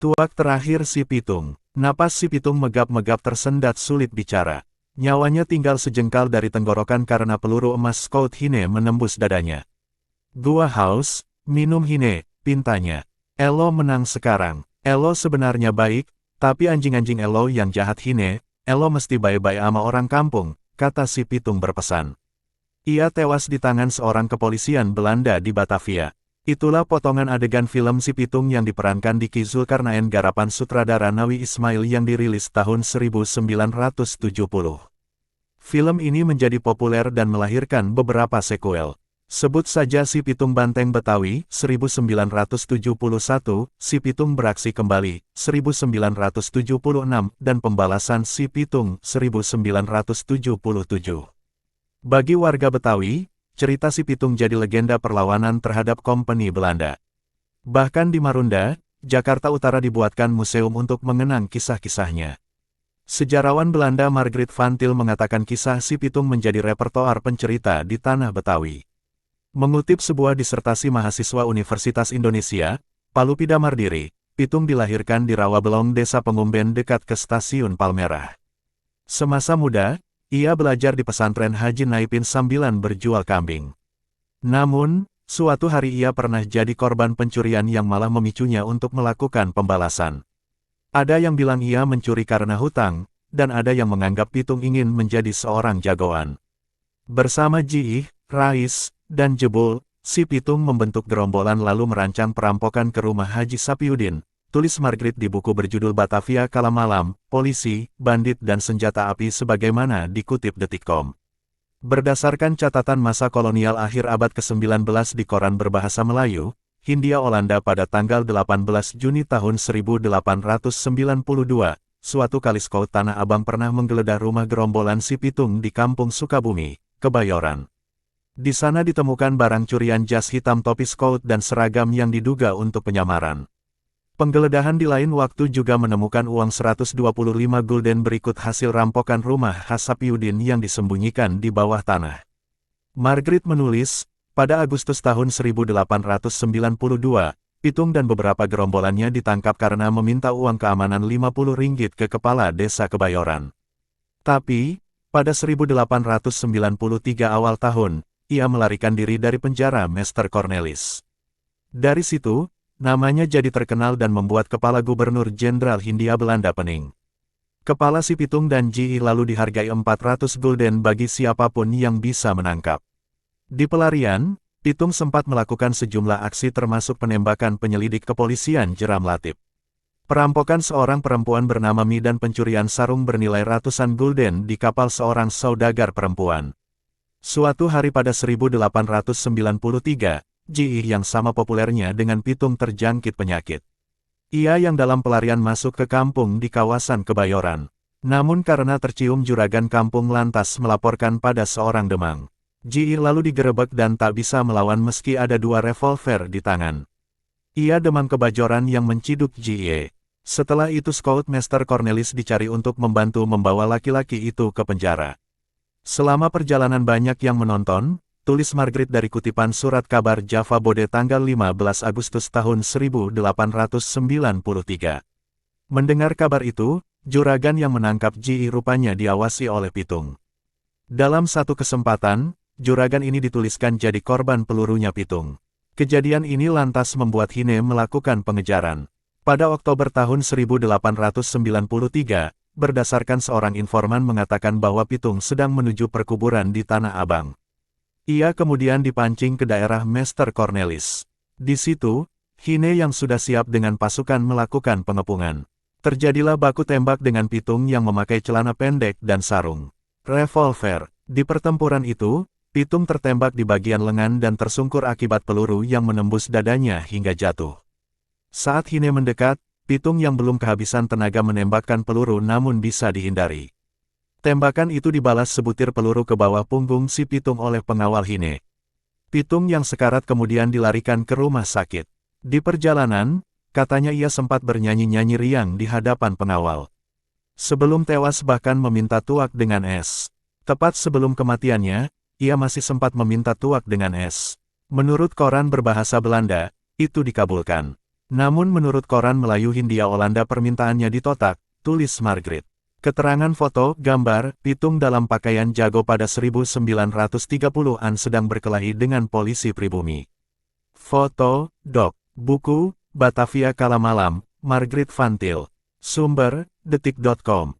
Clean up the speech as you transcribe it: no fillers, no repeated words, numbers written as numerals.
Tuak terakhir si Pitung. Napas si Pitung megap-megap tersendat sulit bicara. Nyawanya tinggal sejengkal dari tenggorokan karena peluru emas Scout Hine menembus dadanya. Gua haus, minum Hine, pintanya. Elo menang sekarang. Elo sebenarnya baik, tapi anjing-anjing Elo yang jahat Hine, Elo mesti baik-baik ama orang kampung, kata si Pitung berpesan. Ia tewas di tangan seorang kepolisian Belanda di Batavia. Itulah potongan adegan film Si Pitung yang diperankan Diki Zulkarnaen garapan sutradara Nawi Ismail yang dirilis tahun 1970. Film ini menjadi populer dan melahirkan beberapa sekuel. Sebut saja Si Pitung Banteng Betawi, 1971, Si Pitung Beraksi Kembali, 1976, dan Pembalasan Si Pitung, 1977. Bagi warga Betawi, cerita Si Pitung jadi legenda perlawanan terhadap kompeni Belanda. Bahkan di Marunda, Jakarta Utara dibuatkan museum untuk mengenang kisah-kisahnya. Sejarawan Belanda Margriet van Til mengatakan kisah Si Pitung menjadi repertoar pencerita di tanah Betawi. Mengutip sebuah disertasi mahasiswa Universitas Indonesia, Palupida Mardiri, Pitung dilahirkan di Rawabelong, Desa Pengumben dekat ke Stasiun Palmerah. Semasa muda, ia belajar di pesantren Haji Naipin sambilan berjual kambing. Namun, suatu hari ia pernah jadi korban pencurian yang malah memicunya untuk melakukan pembalasan. Ada yang bilang ia mencuri karena hutang, dan ada yang menganggap Pitung ingin menjadi seorang jagoan. Bersama Jiih, Rais, dan Jebul, Si Pitung membentuk gerombolan lalu merancang perampokan ke rumah Haji Sapiudin. Tulis Margriet di buku berjudul Batavia Kala Malam, Polisi, Bandit dan Senjata Api sebagaimana dikutip Detikcom. Berdasarkan catatan masa kolonial akhir abad ke-19 di koran berbahasa Melayu, Hindia Olanda pada tanggal 18 Juni tahun 1892, suatu kali Scout Tanah Abang pernah menggeledah rumah gerombolan Si Pitung di Kampung Sukabumi, Kebayoran. Di sana ditemukan barang curian jas hitam topi Scout dan seragam yang diduga untuk penyamaran. Penggeledahan di lain waktu juga menemukan uang 125 gulden berikut hasil rampokan rumah khas Sapiudin yang disembunyikan di bawah tanah. Margriet menulis, pada Agustus tahun 1892, Pitung dan beberapa gerombolannya ditangkap karena meminta uang keamanan 50 ringgit ke kepala desa Kebayoran. Tapi, pada 1893 awal tahun, ia melarikan diri dari penjara Meester Cornelis. Dari situ, namanya jadi terkenal dan membuat Kepala Gubernur Jenderal Hindia Belanda pening. Kepala Si Pitung dan Jiih lalu dihargai 400 gulden bagi siapapun yang bisa menangkap. Di pelarian, Pitung sempat melakukan sejumlah aksi termasuk penembakan penyelidik kepolisian Jeram Latip. Perampokan seorang perempuan bernama Mi dan pencurian sarung bernilai ratusan gulden di kapal seorang saudagar perempuan. Suatu hari pada 1893, Jiih yang sama populernya dengan Pitung terjangkit penyakit. Ia yang dalam pelarian masuk ke kampung di kawasan Kebayoran. Namun karena tercium juragan kampung lantas melaporkan pada seorang demang. Jiih lalu digerebek dan tak bisa melawan meski ada 2 revolver di tangan. Ia demam kebajoran yang menciduk Jiih. Setelah itu Scout Meester Cornelis dicari untuk membantu membawa laki-laki itu ke penjara. Selama perjalanan banyak yang menonton, tulis Margriet dari kutipan surat kabar Java Bode tanggal 15 Agustus tahun 1893. Mendengar kabar itu, juragan yang menangkap Jiih rupanya diawasi oleh Pitung. Dalam satu kesempatan, juragan ini dituliskan jadi korban pelurunya Pitung. Kejadian ini lantas membuat Hine melakukan pengejaran. Pada Oktober tahun 1893, berdasarkan seorang informan mengatakan bahwa Pitung sedang menuju perkuburan di Tanah Abang. Ia kemudian dipancing ke daerah Meester Cornelis. Di situ, Hine yang sudah siap dengan pasukan melakukan pengepungan. Terjadilah baku tembak dengan Pitung yang memakai celana pendek dan sarung revolver. Di pertempuran itu, Pitung tertembak di bagian lengan dan tersungkur akibat peluru yang menembus dadanya hingga jatuh. Saat Hine mendekat, Pitung yang belum kehabisan tenaga menembakkan peluru namun bisa dihindari. Tembakan itu dibalas sebutir peluru ke bawah punggung Si Pitung oleh pengawal Hine. Pitung yang sekarat kemudian dilarikan ke rumah sakit. Di perjalanan, katanya ia sempat bernyanyi-nyanyi riang di hadapan pengawal. Sebelum tewas bahkan meminta tuak dengan es. Tepat sebelum kematiannya, ia masih sempat meminta tuak dengan es. Menurut koran berbahasa Belanda, itu dikabulkan. Namun menurut koran Melayu Hindia Olanda permintaannya ditotak, tulis Margriet. Keterangan foto, gambar, Pitung dalam pakaian jago pada 1930-an sedang berkelahi dengan polisi pribumi. Foto, Dok. Buku, Batavia Kala Malam, Margriet Van Til. Sumber, detik.com.